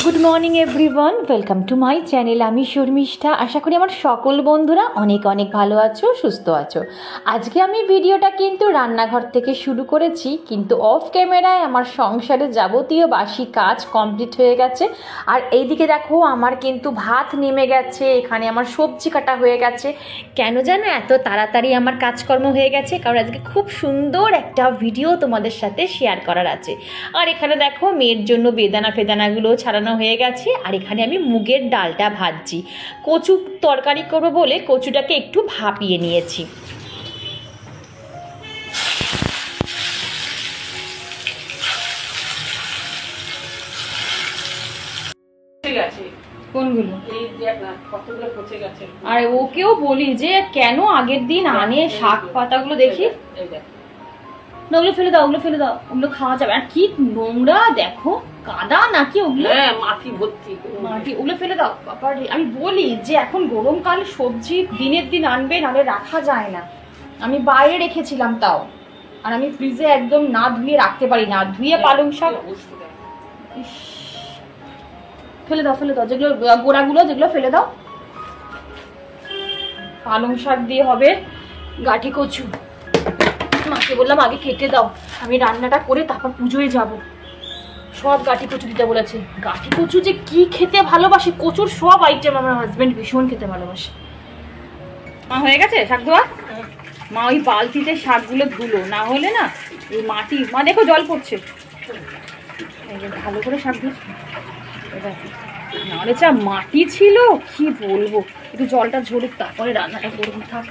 Good morning everyone, welcome to my channel. আমি শর্মিষ্ঠা। আশা করি আমার সকল বন্ধুরা অনেক অনেক ভালো আছো, সুস্থ আছো। আজকে আমি ভিডিওটা কিন্তু রান্নাঘর থেকে শুরু করেছি, কিন্তু অফ ক্যামেরায় আমার সংসারে যাবতীয় বাসি কাজ কমপ্লিট হয়ে গেছে। আর এইদিকে দেখো আমার কিন্তু ভাত নেমে গেছে, এখানে আমার সবজি কাটা হয়ে গেছে। কেন জানো এত তাড়াতাড়ি আমার কাজকর্ম হয়ে গেছে? কারণ আজকে খুব সুন্দর একটা ভিডিও তোমাদের সাথে শেয়ার করার আছে। আর এখানে দেখো মেয়ের জন্য বেদানাগুলো ছাড়ানো হয়ে গেছে। আর এখানে আমি মুগের ডালটা ভাজছি। কচু তরকারি করবো বলে কচুটাকে একটু ভাপিয়ে নিয়েছি। কোনগুলো? আর ওকেও বলি যে কেন আগের দিন আনে শাক পাতাগুলো দেখি। না ওগুলো ফেলে দাও, ওগুলো ফেলে দাও, ওগুলো খাওয়া যাবে। আর কি নোংরা দেখো, কাদা নাকি ওগুলো? মাটি ভর্তি মাটি, ওগুলো ফেলে দাও। বাবার আমি বলি যে এখন গরমকাল সবজি দিনের দিন আনবে, নাহলে রাখা যায় না। আমি বাইরে রেখেছিলাম তাও, আর আমি ফ্রিজে একদম না ধুয়ে রাখতে পারি না। ধুয়ে পালং শাক ফেলে দাও, ফেলে দাও, যেগুলো গোড়াগুলো যেগুলো ফেলে দাও। পালং শাক দিয়ে হবে গাঠি কচু। মাকে বললাম আগে কেটে দাও, আমি রান্নাটা করে তারপর পুজোয় যাব। সব গাঠি কচু দিতে বলেছে। গাঠি কচু যে কি খেতে ভালোবাসে, কচুর সব আইটেম আমার হাজবেন্ড ভীষণ খেতে ভালোবাসে। মা হয়ে গেছে শাক ধোয়া? মা ওই বালতিতে শাকগুলো ধুলো, না হলে না এই মাটি, মা দেখো জল পড়ছে, ভালো করে শাক ধুচ্ছে। নাহলে যা মাটি ছিল কি বলবো। একটু জলটা ঝরুক তারপরে রান্নাটা করবো। থাক।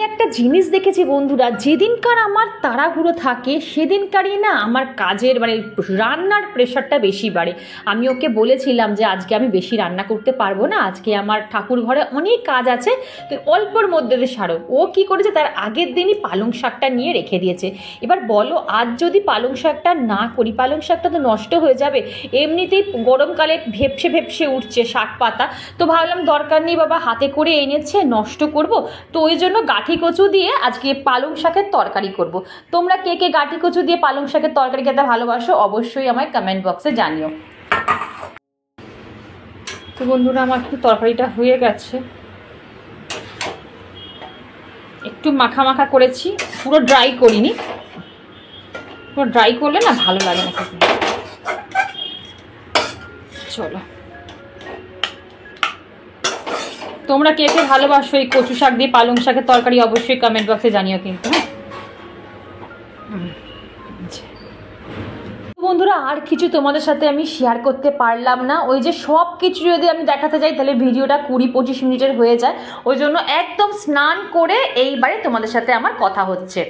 একটা জিনিস দেখেছি বন্ধুরা, যেদিনকার আমার তাড়াহুড়ো থাকে সেদিনকারই না আমার কাজের মানে রান্নার প্রেশারটা বেশি বাড়ে। আমি ওকে বলেছিলাম যে আজকে আমি বেশি রান্না করতে পারবো না, আজকে আমার ঠাকুর ঘরে অনেক কাজ আছে, তো অল্পর মধ্যে সারো। ও কি করেছে, তার আগের দিনই পালং শাকটা নিয়ে রেখে দিয়েছে। এবার বলো আজ যদি পালং শাকটা না করি, পালং শাকটা তো নষ্ট হয়ে যাবে। এমনিতেই গরমকালে ভেপসে ভেপসে উঠছে শাক পাতা, তো ভাবলাম দরকার নেই বাবা, হাতে করে এনেছে নষ্ট করব। তো ওই জন্য গাঠি কচু দিয়ে আজকে পালং শাকের তরকারি করব। তোমরা কে কে গাঠি কচু দিয়ে পালং শাকের তরকারি খেতে ভালোবাসো অবশ্যই আমায় কমেন্ট বক্সে জানিও। তো বন্ধুরা আমার একটু তরকারিটা হয়ে গেছে, একটু মাখা মাখা করেছি, পুরো ড্রাই করিনি। পুরো ড্রাই করলে না ভালো লাগে না খেতে। চলো, তোমরা কে কে ভালোবাসো এই কচু শাক দিয়ে পালং শাকের তরকারি অবশ্যই কমেন্ট বক্সে জানিও কিন্তু। বন্ধুরা আর কিছু তোমাদের সাথে আমি শেয়ার করতে পারলাম না। ওই যে সব কিছু যদি আমি দেখাতে যাই তাহলে ভিডিওটা 20-25 মিনিটের হয়ে যায়। ওই জন্য একদম স্নান করে এইবারে তোমাদের সাথে আমার কথা হচ্ছে।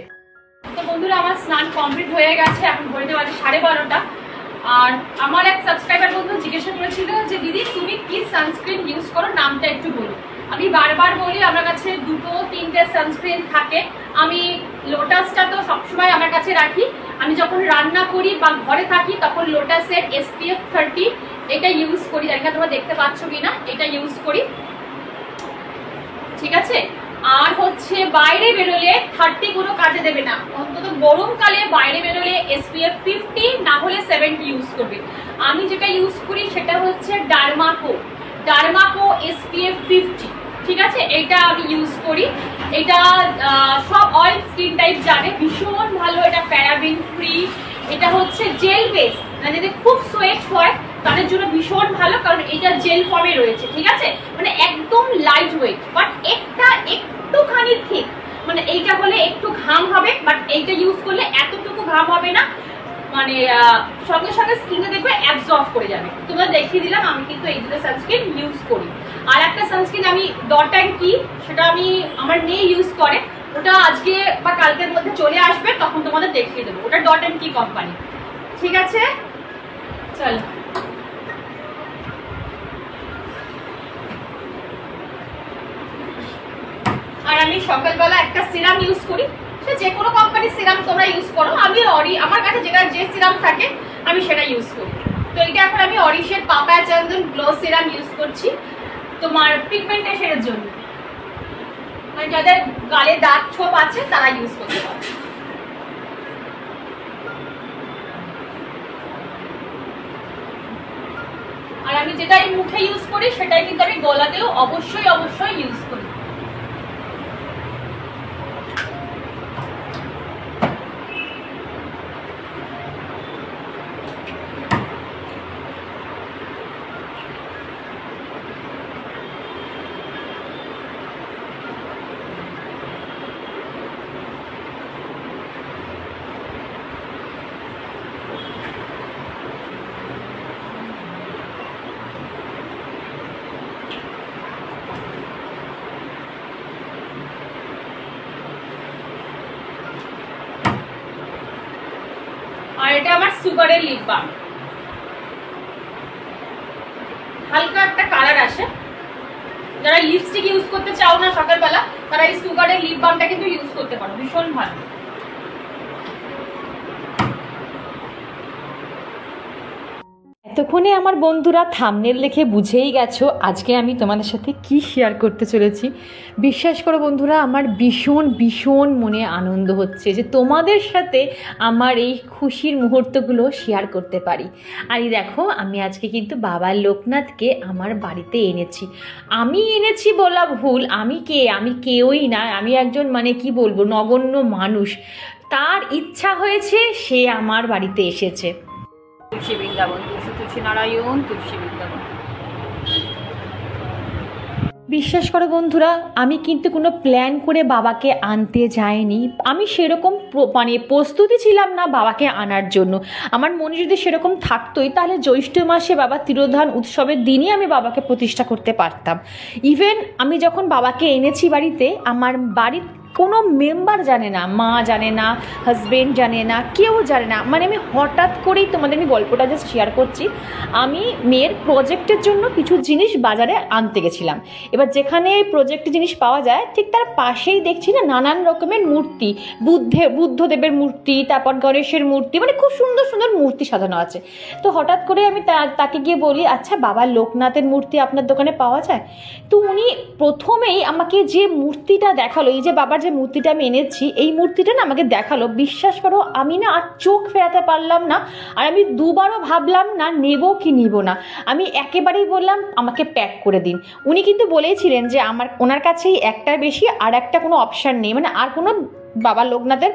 তো বন্ধুরা আমার স্নান কমপ্লিট হয়ে গেছে, এখন ঘড়িতে বাজে 12:30। আর আমার এক সাবস্ক্রাইবার বন্ধু জিজ্ঞাসা করেছিল যে দিদি তুমি কি সানস্ক্রিন ইউজ করো, নামটা একটু বলো। আমি বারবার বলি আমার কাছে 2-3টে সানস্ক্রিন থাকে। আমি লোটাসটা তো সবসময় আমার কাছে রাখি। আমি যখন রান্না করি বা ঘরে থাকি তখন লোটাসের SPF 30 এটা ইউজ করি। জানি না তোমরা দেখতে পাচ্ছ কিনা, এটা ইউজ করি, ঠিক আছে। আর হচ্ছে বাইরে বেরোলে 30 কোনো কাজে দেবে না, অন্তত গরমকালে বাইরে বেরোলে SPF 50 না হলে 70 ইউজ করবে। আমি যেটা ইউজ করি সেটা হচ্ছে ডার্মাকো SPF 50, ঠিক আছে। এটা আমি ইউজ করি। এটা সব অয়েল স্কিন টাইপ জানে, ভীষণ ভালো। এটা প্যারাবেন ফ্রি, এটা হচ্ছে জেল বেস, মানে যদি খুব সোয়েট হয় তাদের জন্য ভীষণ ভালো, কারণ এটা জেল ফর্মে রয়েছে, ঠিক আছে। মানে একদম লাইট ওয়েট, বাট একটুখানি ঠিক। মানে এইটা হলে একটু ঘাম হবে, বাট এইটা ইউজ করলে এতটুকু ঘাম হবে না, মানে সঙ্গে সঙ্গে স্কিনে দেখবে অ্যাবজর্ব করে যাবে। তোমরা দেখিয়ে দিলাম আমি কিন্তু এই দুটো সানস্ক্রিন ইউজ করি। আর একটা সানস্ক্রিন আমি ডট অ্যান্ড কি, সেটা আমি আমার মেয়ে ইউজ করে, ওটা আজকে বা কালকের মধ্যে চলে আসবে, তখন তোমাদের দেখিয়ে দেবো। ওটা ডট অ্যান্ড কি কোম্পানি, ঠিক আছে। চল আর আমি সকালবেলা একটা সিরাম ইউজ করি, সে যে কোনো কোম্পানির সিরাম তোমরা ইউজ করো। আমি আমার কাছে যে সিরাম থাকে আমি সেটা ইউজ করি। তো এটা এখন আমি অরিশের পাপায়া চন্দন গ্লো সিরাম ইউজ করছি তোমার পিগমেন্টেশনের জন্য, মানে যাদের গালে দাগ ছোপ আছে তারা ইউজ করতে পারে। আমি যেটাই মুখে ইউজ করি সেটাই কিন্তু আমি গলাতেও অবশ্যই অবশ্যই ইউজ করি। আর এটা আমার সুগারের লিপ বাম, হালকা একটা কালার আসে। যারা লিপস্টিক ইউজ করতে চাও না সকালবেলা, তারা এই সুগারের লিপ বামটা কিন্তু ইউজ করতে পারো, ভীষণ ভালো। এতক্ষণে আমার বন্ধুরা থাম্বনেল দেখে বুঝেই গেছো আজকে আমি তোমাদের সাথে কি শেয়ার করতে চলেছি। বিশ্বাস করো বন্ধুরা, আমার ভীষণ ভীষণ মনে আনন্দ হচ্ছে যে তোমাদের সাথে আমার এই খুশির মুহূর্তগুলো শেয়ার করতে পারি। আর এই দেখো, আমি আজকে কিন্তু বাবা লোকনাথকে আমার বাড়িতে এনেছি। আমি এনেছি বলা ভুল, আমি কেউই না, আমি একজন মানে কি বলবো নগণ্য মানুষ। তার ইচ্ছা হয়েছে, সে আমার বাড়িতে এসেছে। তুলসী বৃন্দাবন, তুলসী নারায়ণ, তুলসী বৃন্দাবন। বিশ্বাস করো বন্ধুরা, আমি কিন্তু কোনো প্ল্যান করে বাবাকে আনতে যাইনি। আমি সেরকম মানে প্রস্তুতি ছিলাম না বাবাকে আনার জন্য। আমার মনে যদি সেরকম থাকতোই তাহলে জ্যৈষ্ঠ মাসে বাবা তিরোধান উৎসবের দিনই আমি বাবাকে প্রতিষ্ঠা করতে পারতাম। ইভেন আমি যখন বাবাকে এনেছি বাড়িতে, আমার বাড়ির কোনো মেম্বার জানে না, মা জানে না, হাজবেন্ড জানে না, কেউ জানে না। মানে আমি হঠাৎ করেই তোমাদের আমি গল্পটা জাস্ট শেয়ার করছি। আমি মেয়ের প্রজেক্টের জন্য কিছু জিনিস বাজারে আনতে গেছিলাম। এবার যেখানে প্রজেক্টের জিনিস পাওয়া যায় ঠিক তার পাশেই দেখছি না নানান রকমের মূর্তি, বুদ্ধদেবের মূর্তি, তারপর গণেশের মূর্তি, মানে খুব সুন্দর সুন্দর মূর্তি সাজানো আছে। তো হঠাৎ করে আমি তাকে গিয়ে বলি, আচ্ছা বাবা লোকনাথের মূর্তি আপনার দোকানে পাওয়া যায়? তো উনি প্রথমেই আমাকে যে মূর্তিটা দেখালো, এই যে বাবার যে মূর্তিটা আমি এনেছি, এই মূর্তিটা না আমাকে দেখালো। বিশ্বাস করো আমি না আর চোখ ফেরাতে পারলাম না। আর আমি দুবারও ভাবলাম না নেব কি নিব না। আমি একেবারেই বললাম আমাকে প্যাক করে দিন। উনি কিন্তু বলেইছিলেন যে ওনার কাছেই একটার বেশি আর একটা কোনো অপশান নেই, মানে আর কোনো বাবা লোকনাথের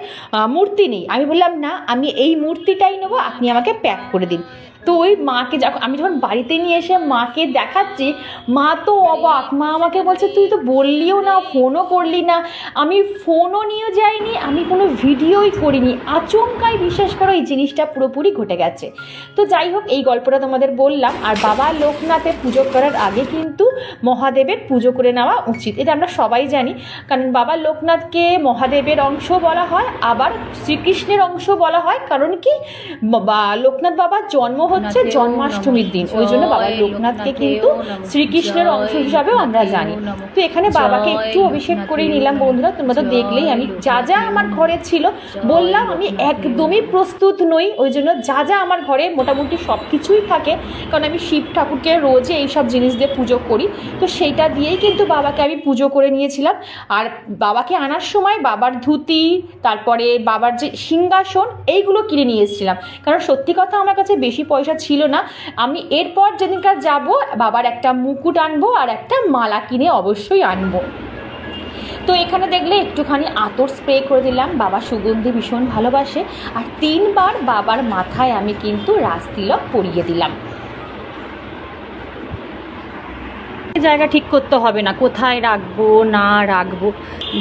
মূর্তি নেই। আমি বললাম না, আমি এই মূর্তিটাই নেবো, আপনি আমাকে প্যাক করে দিন। তো ওই মাকে আমি যখন বাড়িতে নিয়ে এসে মাকে দেখাচ্ছি, মা তো অবাক। মা আমাকে বলছে, তুই তো বললিও না, ফোনও করলি না। আমি ফোনও নিয়ে যাইনি, আমি কোনো ভিডিওই করিনি। আচমকাই বিশ্বাস করো এই জিনিসটা পুরোপুরি ঘটে গেছে। তো যাই হোক, এই গল্পটা তোমাদের বললাম। আর বাবা লোকনাথের পুজো করার আগে কিন্তু মহাদেবের পুজো করে নেওয়া উচিত, এটা আমরা সবাই জানি। কারণ বাবা লোকনাথকে মহাদেবের অংশ বলা হয়, আবার শ্রীকৃষ্ণের অংশ বলা হয়। কারণ কি, লোকনাথ বাবার জন্ম হচ্ছে জন্মাষ্টমীর দিন, ওই জন্য বাবা লোকনাথকে কিন্তু শ্রীকৃষ্ণের অংশ হিসাবেও আমরা জানি। তো এখানে বাবাকে একটু অভিষেক করে নিলাম বন্ধুরা। তোমরা তো দেখলেই আমি যা যা আমার ঘরে ছিল, বললাম আমি একদমই প্রস্তুত নই। ওই জন্য যা যা আমার ঘরে মোটামুটি সব কিছুই থাকে, কারণ আমি শিব ঠাকুরকে রোজে এইসব জিনিস দিয়ে পুজো করি। তো সেইটা দিয়েই কিন্তু বাবাকে আমি পুজো করে নিয়েছিলাম। আর বাবাকে আনার সময় বাবার ধুতি, তারপরে বাবার যে সিংহাসন, এইগুলো কিনে নিয়ে এসেছিলাম। কারণ সত্যি কথা আমার কাছে বেশি পয়সা ছিল না। আমি এরপর যেদিনকার যাব বাবার একটা মুকুট আনবো আর একটা মালা কিনে অবশ্যই আনবো। তো এখানে দেখলে একটুখানি আতর স্প্রে করে দিলাম, বাবা সুগন্ধি ভীষণ ভালোবাসে। আর 3 বার বাবার মাথায় আমি কিন্তু রাজতিলক পরিয়ে দিলাম। জায়গা ঠিক করতে হবে না, কোথায় রাখবো না রাখবো।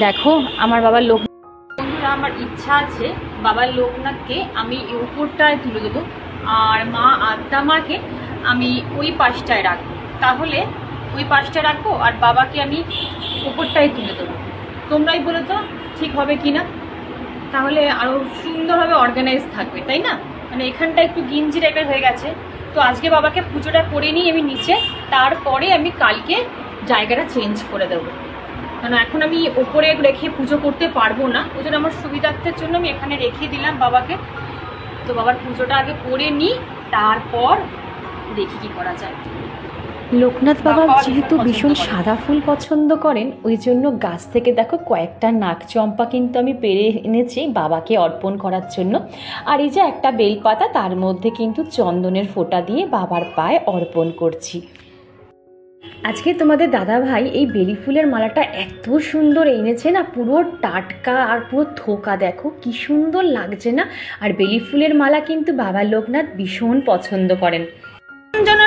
দেখো আমার বাবার বন্ধুরা, আমার ইচ্ছা আছে বাবার লোকনাথকে আমি উপরটায় তুলে দেবো, আর মা আদ্যা মাকে আমি ওই পাশটায় রাখবো। তাহলে ওই পাশটা রাখবো আর বাবাকে আমি উপরটায় তুলে দেবো। তোমরাই বলো তো ঠিক হবে কি না? তাহলে আরও সুন্দরভাবে অর্গানাইজ থাকবে, তাই না? মানে এখানটা একটু গিঞ্জি টাইপের হয়ে গেছে। তো আজকে বাবাকে পুজোটা করে নিই আমি নিচে, তারপরে আমি কালকে জায়গাটা চেঞ্জ করে দেবো। কারণ এখন আমি ওপরে রেখে পুজো করতে পারবো না, ওই জন্য আমার সুবিধার্থের জন্য আমি এখানে রেখে দিলাম বাবাকে। তো বাবার পুজোটা আগে করে নিই, তারপর দেখি কি করা যায়। লোকনাথ বাবা যেহেতু ভীষণ সাদা ফুল পছন্দ করেন, ওই জন্য গাছ থেকে দেখো কয়েকটা নাগচম্পা কিন্তু আমি পেরে এনেছি বাবাকে অর্পণ করার জন্য। আর এই যে একটা বেলপাতা, তার মধ্যে কিন্তু চন্দনের ফোঁটা দিয়ে বাবার পায়ে অর্পণ করছি। আজকে তোমাদের দাদা ভাই এই বেলি ফুলের মালাটা এত সুন্দর এনেছে না, পুরো টাটকা আর পুরো থোকা, দেখো কি সুন্দর লাগছে না। আর বেলি ফুলের মালা কিন্তু বাবা লোকনাথ ভীষণ পছন্দ করেন। জানো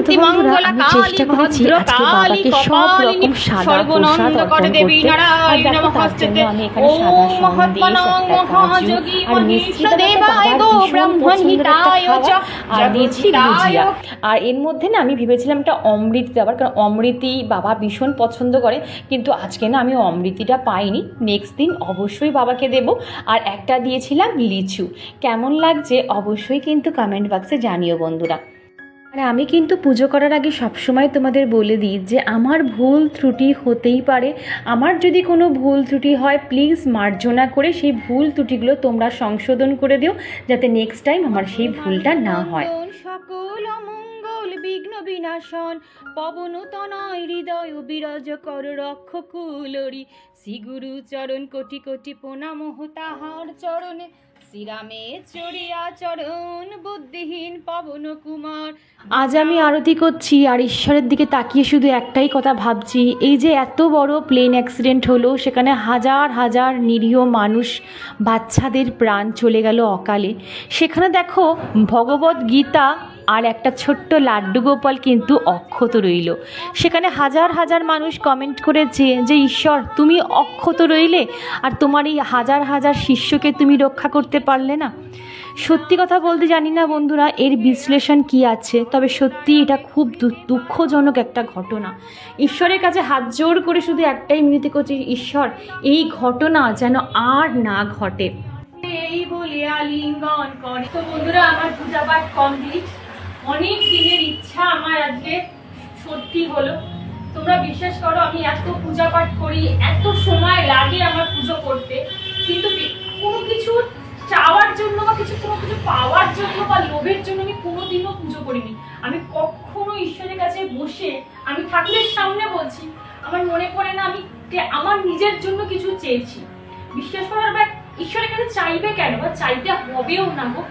তো বন্ধুরা, আমি চেষ্টা করেছি আজকে বাবাকে সব রকম সাদা প্রসাদ অর্পণ করতে। আর দেখো তার জন্য আমি এখানে সাদা সন্দেশ, একটা কাজু আর মিষ্টিটা বাবার ভীষণ পছন্দের একটা খাবার, আর দিয়েছি গুজিয়া। আর এর মধ্যে না আমি ভেবেছিলাম একটা অমৃত দেওয়ার, কারণ অমৃতি বাবা ভীষণ পছন্দ করে, কিন্তু আজকে না আমি অমৃতিটা পাইনি, নেক্সট দিন অবশ্যই বাবাকে দেব। আর একটা দিয়েছিলাম লিচু। কেমন লাগছে অবশ্যই কিন্তু কমেন্ট বক্সে জানিও বন্ধুরা। আর আমি কিন্তু পুজো করার আগে সবসময় তোমাদের বলে দিই যে আমার ভুল ত্রুটি হতেই পারে, আমার যদি কোনো ভুল ত্রুটি হয় প্লিজ মার্জনা করে সেই ভুল ত্রুটিগুলো তোমরা সংশোধন করে দিও, যাতে নেক্সট টাইম আমার সেই ভুলটা না হয়। সকল অমঙ্গল বিঘ্ন বিনাশন পবন তনয় হৃদয় বিরাজ কর রক্ষ কুলরি, শ্রী গুরু চরণ কোটি কোটি প্রণাম তাহার চরণে, শ্রীরামে চড়িয়া চরণ বুদ্ধিহীন পবন কুমার। আজ আমি আরতি করছি আর ঈশ্বরের দিকে তাকিয়ে শুধু একটাই কথা ভাবছি, এই যে এত বড় প্লেন অ্যাক্সিডেন্ট হলো, সেখানে হাজার হাজার নিরীহ মানুষ, বাচ্চাদের প্রাণ চলে গেল অকালে। সেখানে দেখো ভগবত গীতা আর একটা ছোট্ট লাড্ডু গোপাল কিন্তু অক্ষত রইল। সেখানে হাজার হাজার মানুষ কমেন্ট করেছে যে ঈশ্বর তুমি অক্ষত রইলে, আর তোমার এই হাজার হাজার শিষ্যকে তুমি রক্ষা করতে পারলে না। সত্যি কথা বলতে জানি না বন্ধুরা এর বিশ্লেষণ কি আছে, তবে সত্যি এটা খুব দুঃখজনক একটা ঘটনা। ঈশ্বরের কাছে হাত জোড় করে শুধু একটাই মিনতি করছি, ঈশ্বর এই ঘটনা যেন আর না ঘটে। এই বলে আলিঙ্গন করে। তো বন্ধুরা আমার পূজা পাঠ কমপ্লিট, অনেক দিনের ইচ্ছা আমার আজকে সত্যি হলো। তোমরা বিশ্বাস করো আমি এত পূজা পাঠ করি, এত সময় লাগে আমার পুজো করতে, কিন্তু কোনো কিছু চাওয়ার জন্য বা কোনো কিছু পাওয়ার জন্য বা লোভের জন্য আমি কোনোদিনও পুজো করিনি। আমি কখনো ঈশ্বরের কাছে বসে, আমি ঠাকুরের সামনে বলছি, আমার মনে পড়ে না আমি আমার নিজের জন্য কিছু চেয়েছি। বিশ্বাস করার বা ঈশ্বরের কাছে চাইবে কেন, বা চাইতে হবেও না গো।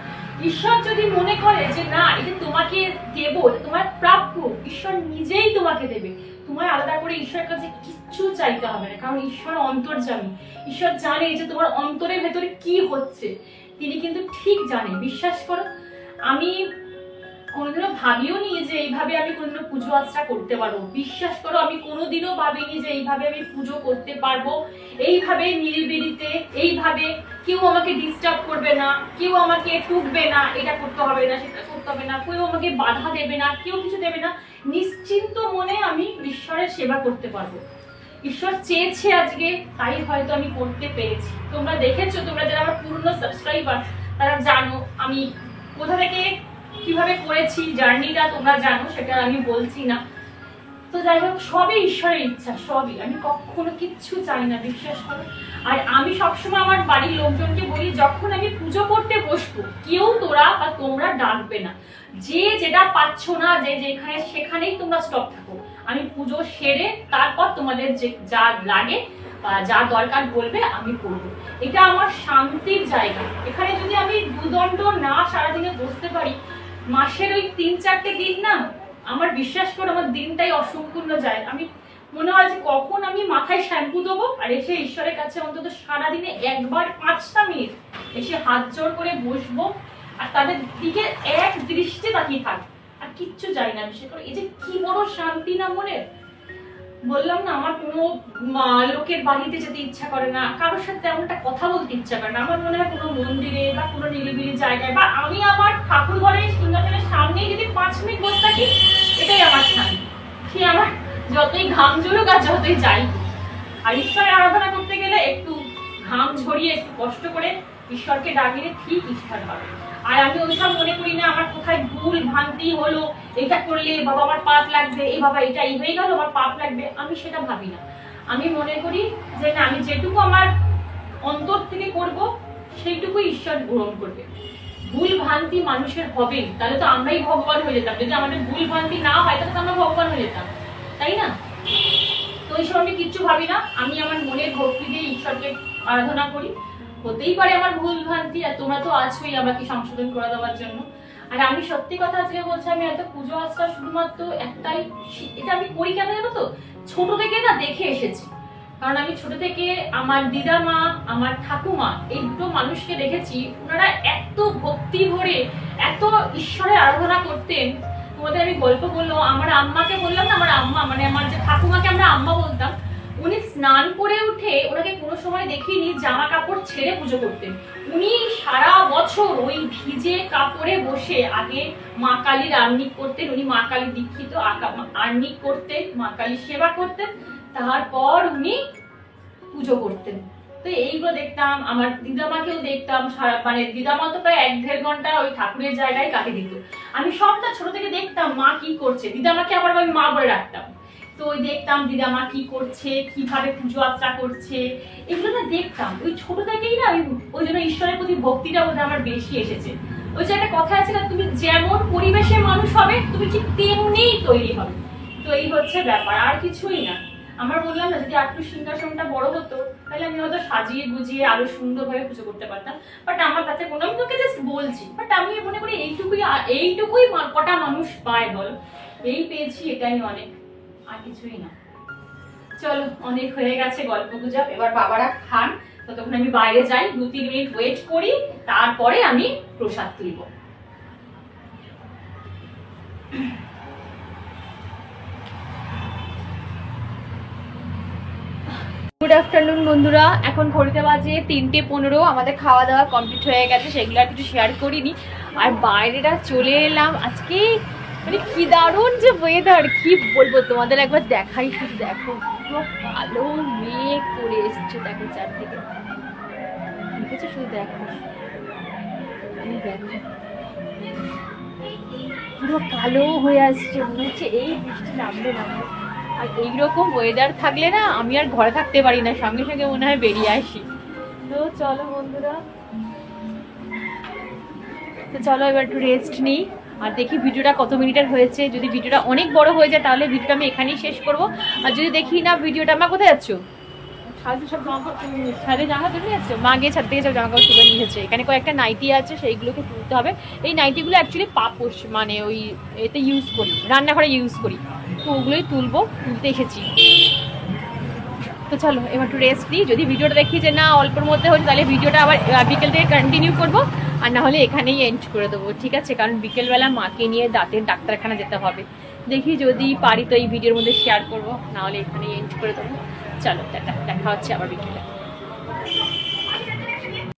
ঈশ্বর যদি মনে করে যে না এটা তোমাকে দেবো, তোমার প্রাপ্য, ঈশ্বর নিজেই তোমাকে দেবে। তোমার আলাদা করে ঈশ্বরের কাছে কিচ্ছু চাইতে হবে না, কারণ ঈশ্বর অন্তর্যামী। ঈশ্বর জানে যে তোমার অন্তরের ভেতরে কি হচ্ছে, তিনি কিন্তু ঠিক জানে। বিশ্বাস করো আমি কোনোদিনও ভাবিও নি যে এইভাবে আমি কোনোদিনও পুজো আর্চা করতে পারবো। বিশ্বাস করো আমি কোনোদিনও ভাবিনি যে এইভাবে আমি পুজো করতে পারবো, এইভাবে নিরিবিলিতে, এইভাবে কেউ আমাকে ডিস্টার্ব করবে না, কেউ আমাকে টুকবে না, এটা করতে হবে না সেটা করতে হবে না, কেউ আমাকে বাধা দেবে না, কেউ কিছু দেবে না, নিশ্চিন্ত মনে আমি ঈশ্বরের সেবা করতে পারবো। ঈশ্বর চেয়েছে আজকে, তাই হয়তো আমি করতে পেরেছি। তোমরা দেখেছো, তোমরা যারা আমার পুরনো সাবস্ক্রাইবার তারা জানো আমি কোথা থেকে কিভাবে করেছি জার্নিটা, তোমরা জানো, সেটা আমি বলছি না। তো যাই হোক সবই ঈশ্বরের ইচ্ছা, সবই, আমি কখনো কিচ্ছু চাই না, বিশ্বাস করো। আর আমি সবসময় আমার বাড়ির লোকজনকে বলি যখন আমি পুজো করতে বসবো কেউ তোরা বা তোমরা ডাকবে না, যে যেটা পাচ্ছ না যে যেখানে সেখানেই তোমরা স্টপ থাকো। আমি পুজো সেরে তারপর তোমাদের যে যা লাগে বা যা দরকার বলবে আমি করবো। এটা আমার শান্তির জায়গা। এখানে যদি আমি দুদণ্ড না সারাদিনে বসতে পারি, মাসের ওই 3-4টে দিন না, আমার বিশ্বাস করো আমার দিনটাই অসম্পূর্ণ যায়। আমি মনে হয় যে কখন আমি মাথায় শ্যাম্পু দেবো আর এসে ঈশ্বরের কাছে অন্তত সারাদিনে একবার 5টা মিনিট এসে হাত জোড় করে বসবো আর তাদের দিকে এক দৃষ্টি তাকিয়ে থাকবো, আর কিচ্ছু চাই না। বিশ্বাস করো এই যে কি বড় শান্তি না মনে। বললাম না আমার কোনো লোকের বাড়িতে যেতে ইচ্ছা করে না, কারোর সাথে তেমনটা কথা বলতে ইচ্ছা করে না। আমার মনে হয় কোনো মন্দিরে বা কোনো নিরিবিলি জায়গায় বা আমি আমার ঠাকুর ঘরের সিংহাসনের সামনে যদি 5 মিনিট বসে থাকি, এটাই আমার শান্তি। সে আমার যতই ঘাম ঝরুক আর যতই যাই। আর ঈশ্বরের আরাধনা করতে গেলে একটু ঘাম ঝরিয়ে একটু কষ্ট করে ঈশ্বরকে ডাকলে ঠিক ঈশ্বর হবে। আর আমি ওইসব মনে করি না আমার কোথায় ভুল ভ্রান্তি হলো, এটা করলে বাবা আমার পাপ লাগবে, এই বাবা এটা এই হয়ে গেল আমার পাপ লাগবে, আমি সেটা ভাবি না। আমি মনে করি যে না আমি যেটুকু আমার অন্তর থেকে করব সেইটুকুই ঈশ্বর গ্রহণ করবে। ভুল ভ্রান্তি মানুষের হবে, তাহলে তো আমরাই ভগবান হয়ে যেতাম। যদি আমাদের ভুল ভ্রান্তি না হয় তাহলে তো আমরা ভগবান হয়ে যেতাম, তাই না? তো এইসব আমি কিচ্ছু ভাবি না, আমি আমার মনের ভক্তি দিয়ে ঈশ্বরকে আরাধনা করি। হতেই পারে আমার ভুল ভ্রান্তি, আর তোমরা তো আছোই আমাকে সংশোধন করে দেওয়ার জন্য। আর আমি সত্যি কথা আজকে বলছি, আমি এত পুজো আজকা শুধুমাত্র একটাই, এটা আমি করি কেন জানো তো, ছোট থেকে না দেখে এসেছি। কারণ আমি ছোট থেকে আমার দিদা মা, আমার ঠাকুমা, এই দুটো মানুষকে দেখেছি, ওনারা এত ভক্তি ভরে এত ঈশ্বরের আরাধনা করতেন। তোমাদের আমি গল্প বললাম, আমার আম্মাকে বললাম না, আমার আম্মা মানে আমার যে ঠাকুমাকে আমরা আম্মা বলতাম, উনি স্নান করে উঠে ওনাকে কোনো সময় দেখিনি জামা কাপড় ছেড়ে পুজো করতেন। উনি সারা বছর ওই ভিজে কাপড়ে বসে আগে মা কালীর আর্নিক করতেন, উনি মা কালী দীক্ষিত, আর্নিক করতেন, মা কালীর সেবা করতেন, তারপর উনি পুজো করতেন। তো এইগুলো দেখতাম, আমার দিদামাকেও দেখতাম, মানে দিদামা তো প্রায় 1-1.5 ঘন্টা ওই ঠাকুরের জায়গায় কাটিয়ে দিত। আমি সবটা ছোট থেকে দেখতাম মা কি করছে, দিদামাকে আবার আমি মা বলে রাখতাম। তো ওই দেখতাম দিদামা কি করছে, কিভাবে পুজো আর্চা করছে, এগুলো না দেখতাম। ওই ছোট থেকেই না ওই জন্য ঈশ্বরের প্রতি ভক্তিটা বোধহয় আমার বেশি এসেছে। ওই যে একটা কথা আছে না, তুমি যেমন পরিবেশে মানুষ হবে তুমি ঠিক তেমনিই তৈরি হবে। তো এই হচ্ছে ব্যাপার, আর কিছুই না। আমার বললাম না, যদি একটু সিংহাসনটা বড় হতো তাহলে আমি হয়তো সাজিয়ে গুজিয়ে আরো সুন্দরভাবে পুজো করতে পারতাম। বাট আমার কাছে কোনো, আমি তোকে জাস্ট বলছি, বাট আমি মনে করি এইটুকুই কটা মানুষ পায় বল, এই পেয়েছি, এটাই অনেক, আর কিছুই না। চলো, অনেক হয়ে গেছে গল্প গুজব, এবার বাবারা খান, ততক্ষণ আমি বাইরে যাই, 2-3 মিনিট ওয়েট করি, তারপরে আমি প্রসাদ তুলব। গুড আফটারনুন বন্ধুরা, এখন ঘড়িতে বাজে 3:15। আমাদের খাওয়া দাওয়া কমপ্লিট হয়ে গেছে, সেগুলো আর কিছু শেয়ার করিনি। আর বাইরেটা চলে এলাম আজকে, মানে কি দারুণ যে ওয়েদার, কি বলবো তোমাদের, একবার দেখাই, শুধু দেখো পুরো কালো মেঘ করে এসছে, দেখো চারদিকে, দেখেছো? শুধু দেখো, দেখো পুরো কালো হয়ে আসছে, মনে হচ্ছে এই বৃষ্টি নামবে। আর এইরকম ওয়েদার থাকলে না আমি আর ঘরে থাকতে পারি না, সঙ্গে সঙ্গে মনে হয় বেরিয়ে আসি। তো চলো বন্ধুরা, তো চলো এবার একটু রেস্ট নিই, আর দেখি ভিডিওটা কত মিনিটের হয়েছে। যদি ভিডিওটা অনেক বড় হয়ে যায় তাহলে ভিডিওটা আমি এখানেই শেষ করব। আর যদি দেখি না ভিডিওটা, মা কোথায় যাচ্ছ? ছাদে জামা তুলে যাচ্ছ? মা গিয়ে ছাদ থেকে সব জামা কাপড় তুলে নিয়ে এসেছে। এখানে কয়েকটা নাইটি আছে, সেইগুলোকে তুলতে হবে। এই নাইটিগুলো অ্যাকচুয়ালি পাপোশ, মানে ওই এতে ইউজ করি, রান্নাঘরে ইউজ করি, তো ওগুলোই তুলবো, তুলতে এসেছি। তো চলো এবার একটু রেস্ট নিই। যদি ভিডিওটা দেখি যে না অল্পের মধ্যে হচ্ছে, তাহলে ভিডিওটা আবার বিকেল থেকে কন্টিনিউ করবো, আর না হলে এখানেই এন্ড করে দেবো, ঠিক আছে? কারণ বিকেলবেলা মাকে নিয়ে দাঁতের ডাক্তারখানা যেতে হবে। দেখি যদি পারি তো এই ভিডিওর মধ্যে শেয়ার করবো, না হলে এখানেই এন্ড করে দেবো। চলো, দেখা হচ্ছে আবার বিকেলে।